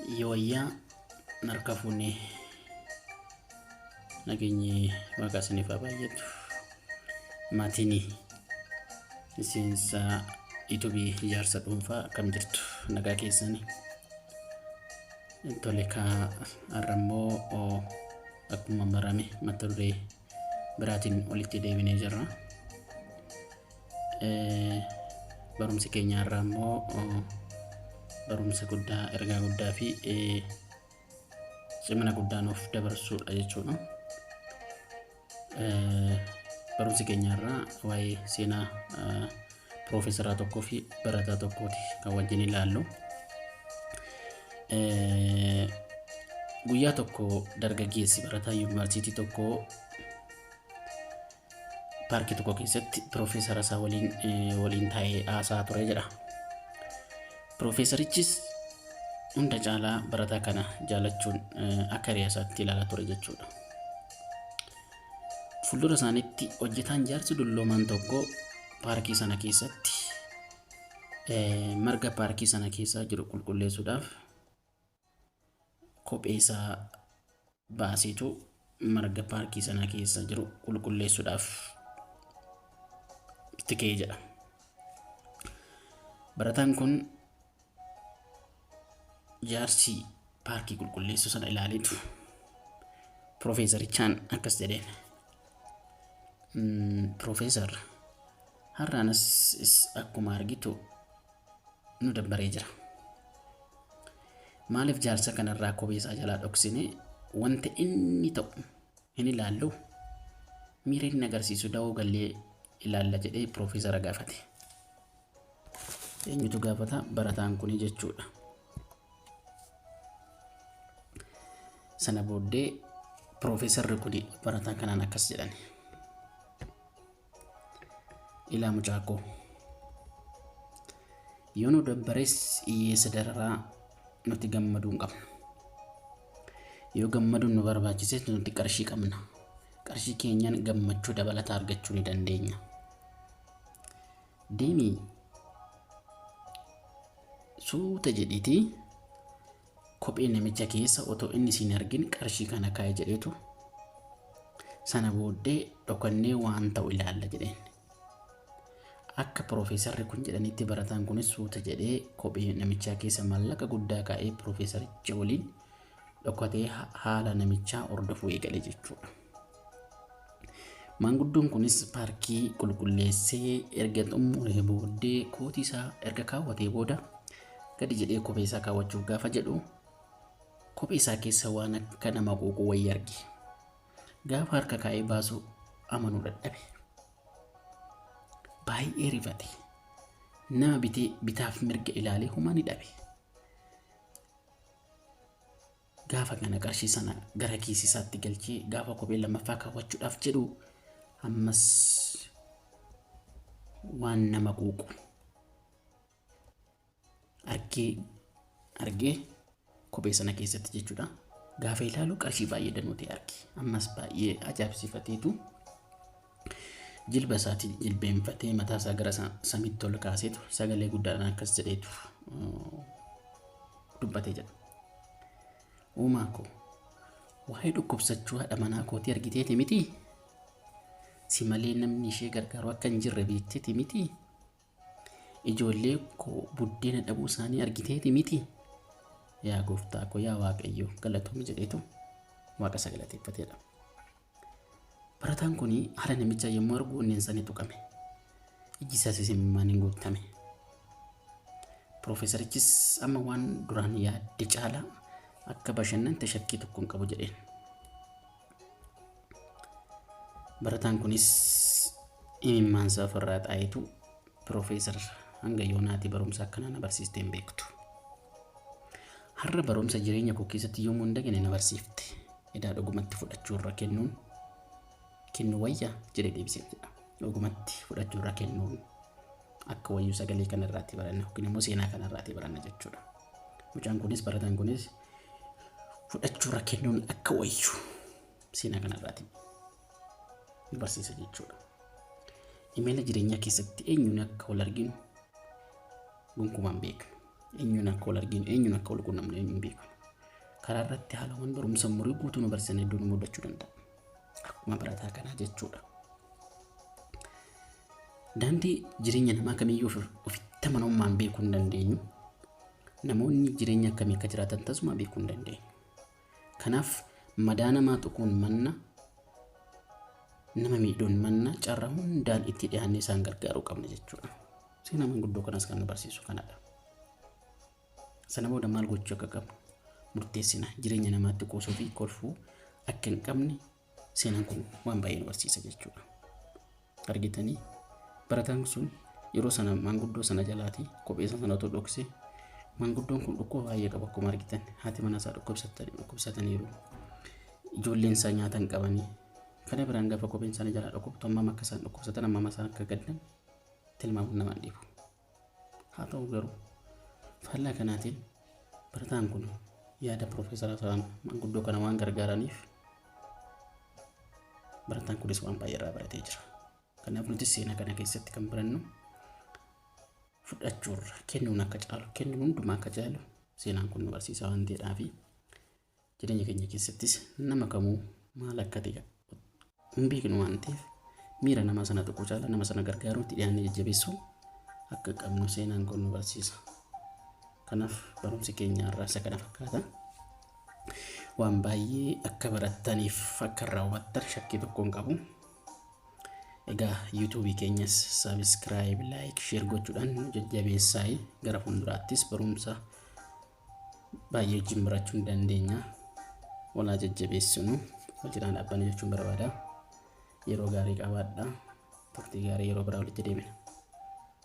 Yoya narkafuni nageenyi waaqa isiniif haa baay'atu. Maatini miseensa itubii ijaarsa dhuunfaa akkam jirtu nagaa keessanii. Tole har'ammoo akkuma barame mata duree biraatiin walitti deebinee jirra. Barumsi keenya har'ammoo barumsa guddaa, ergaa guddaa fi cimina guddaa nuuf dabarsuudha jechuudha. Barumsi keenya har'aa waa'ee seenaa Piroofeesaraa tokkoo fi barataa tokkooti kan wajjin ilaallu. Guyyaa tokko dargaggeessi barataa yuunivarsiitii tokko paarkii tokko keessatti Piroofeesara isaa waliin taa'ee haasaa ture jedha. Piroofeesarichis hunda caalaa barataa kana jaalachuun akka riyaasaatti ilaalaa ture jechuudha. Fuuldura isaaniitti hojjetaan jaarsi dulloomaan tokko paarkii sana keessatti marga paarkii sana keessa jiru qulqulleessuudhaaf kophee isaa baaseetu marga paarkii sana keessa jiru qulqulleessuudhaaf itti ka'ee jedha. Barataan kun jaarsi paarkii qulqulleessu sana ilaaleetu Piroofeesarichaan akkas jedheen. Piroofeesar, har'aanas akkuma argitu nu dabbaree jira. Maaliif jaarsa kanarraa kophee isaa jalaa dhoksine wanta inni ta'u hin ilaallu? Miira inni agarsiisu da'oo gallee ilaalla jedhee Piroofeesara gaafate. Eenyutu gaafata? Barataan kuni jechuudha. Sana booddee Piroofeesarri kuni barataa kanaan akkas jedhan. Ilaa mucaa koo, yoo nu dabbarees hiyyeessa dararaa nuti gammaduu hin qabnu. Yoo gammaduun nu barbaachises nuti qarshii qabna. Qarshii keenyaan gammachuu dabalataa argachuu ni dandeenya. Deemii suuta jedhiitii kophee namicha keessa otoo inni siin argin qarshii kana kaa'e jedheetu sana booddee dhokannee waan ta'u ilaalla jedheen. Akka Piroofeesarri kun jedhanitti barataan kunis suuta jedhee kophee namichaa keessa maallaqa guddaa kaa'ee Piroofeesaricha waliin dhokatee haala namichaa hordofuu eegale jechuudha. Maanguddoon kunis paarkii qulqulleessee erga xumuree booddee kootii isaa erga kaawwatee booda gadi jedhee kophee isaa kaawwachuuf gaafa jedhu kophee isaa keessa waan akka nama quuquu wayii arge. Gaafa harka kaa'ee baasu amanuu dadhabe. Baay'ee rifate. Nama bitaaf mirga ilaalee homaa ni dhabe. Gaafa kana qarshii sana gara kiisii isaatti galchee gaafa kophee lammaffaa kaawwachuudhaaf jedhu ammas waan nama quuqu argee kophee sana keessatti jechuudha. Gaafa ilaalu qarshii baay'ee danuutee arge. Ammas baay'ee ajaa'ibsiifateetu jilba isaatiin jilbeenfatee mataa isaa gara samiitti ol kaaseetu sagalee guddaadhaan akkas jedheetu dubbatee jedha. Uumaa koo, waa'ee dhukkubsachuu haadha manaa kootii argiteeti miti? Si malee namni ishee gargaaru akka hin jirre beekteeti miti? Ijoollee koo buddeena dhabuu isaanii argiteeti miti? Yaa gooftaa koo, yaa Waaqayyo, galatoomii jedheetu Waaqa isa galateeffateedha. Barataan kun haala namichaa yommuu argu onneen isaanii tuqame. Iji isaas imimmaan guutame. Piroofeesarichis amma waan duraan yaadde caalaa akka bashannante shakkii tokko hin qabu jedheen. Barataan kunis imimmaan isaa ofirraa xaayetu Piroofeesar hanga yoonaatti barumsa akkanaa na barsiistee hin beektu. Har'a barumsa jireenya koo keessatti yommuu hin dhagine na barsiifte. Edaa dhugumatti fudhachuu irra kennu wayyaa jedhee deebisee jedha. Dhugumatti fudhachuu irra kennuun akka wayyuu sagalee kanarraatti baranna yookiin immoo seenaa kanarraatti baranna jechuudha. Mucaan kunis barataan kunis fudhachuu irra kennuun akka wayyuu seenaa kanarraatti barsiisa jechuudha. Imala jireenyaa keessatti eenyuun akka wal arginu gonkumaan beeknu. eenyuun akka wal arginu eenyuun akka wal quunnamne eenyuun beeku. Karaa irratti haalawwan barumsa umurii guutuu nu barsiisan hedduun mudachuu danda'a. Akkuma barataa kanaa jechuudha. Daandii jireenya namaa kamiyyuu ofitti amanamummaan beekuu hin dandeenyu. Namoonni jireenya akkamii akka jiraatan tasuma beekuu hin dandeenyu. Kanaaf madaa namaa tuquun manna nama miidhuun manna carraa hundaan itti dhiyaannee isaan gargaaruu qabna jechuudha. Seenaa manguddoo kanas kan nu barsiisu kanadha. Sana booda maal gochuu akka qabnu murteessina. Jireenya namaatti qoosuu fi kolfuu akka hin qabne seenaan kun waan baay'ee nu barsiisa jechuudha. Argitanii barataan sun yeroo sana manguddoo sana jalaatii kophee sanatu dhoksee manguddoon kun dhukkuba baay'ee qaba akkuma argitan. Haati manaa isaa dhukkubsataniiru. Ijoolleen isaa nyaata hin qabanii. Kana biraan gaafa kopheen isaanii jalaa dhukkubtu amma akka isaan dhukkubsatan amma isaan akka gaddan tilmaamuun nama hin dhibu. Haa ta'u garuu faallaa kanaatiin barataan kun yaada Piroofeesar Asaan manguddoo kana waan gargaaraniif barataan kunis waan baay'ee irraa baratee jira. Kanaaf nuti seenaa kana keessatti kan barannu fudhachuurra kennuun akka caalu kennuun hundumaa akka caalu seenaan kun nu barsiisa waan ta'eedhaaf jireenya keenya keessattis nama kamuu maal akka ta'e hin beeknu waan ta'eef miira nama sana tuquu caala nama sana gargaaruutti dhiyaannee jajjabeessuu akka qabnu seenaan kun nu barsiisa. Kanaaf barumsi keenya irraa isa kana fakkaata. Waan baay'ee akka barattaniif akka irraa hubattan shakkii tokko hin qabu. Egaa YouTube keenyas subscribe, like, share gochuudhaan nu jajjabeessaa gara fuulduraattis barumsa baay'ee wajjin barachuu hin dandeenya. Walaa jajjabeessinu wal cinaa dhaabbanne jechuun barbaada. Yeroo gaarii qabaadhaa. Turtii gaarii yeroo biraa walitti deemina.